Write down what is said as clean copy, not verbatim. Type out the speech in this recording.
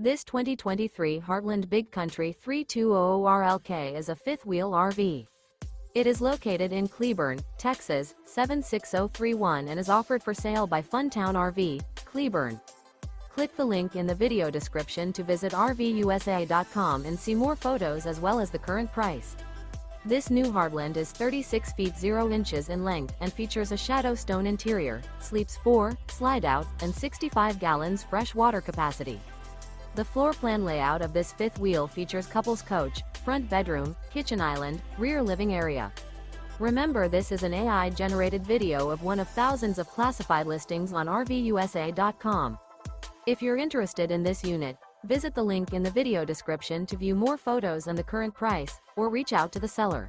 This 2023 Heartland Big Country 3200RLK is a fifth-wheel RV. It is located in Cleburne, Texas, 76031 and is offered for sale by Funtown RV, Cleburne. Click the link in the video description to visit RVUSA.com and see more photos as well as the current price. This new Heartland is 36 feet 0 inches in length and features a shadow stone interior, sleeps 4, slide-out, and 65 gallons fresh water capacity. The floor plan layout of this fifth wheel features couples coach, front bedroom, kitchen island, rear living area. Remember, this is an AI-generated video of one of thousands of classified listings on RVUSA.com. If you're interested in this unit, visit the link in the video description to view more photos and the current price, or reach out to the seller.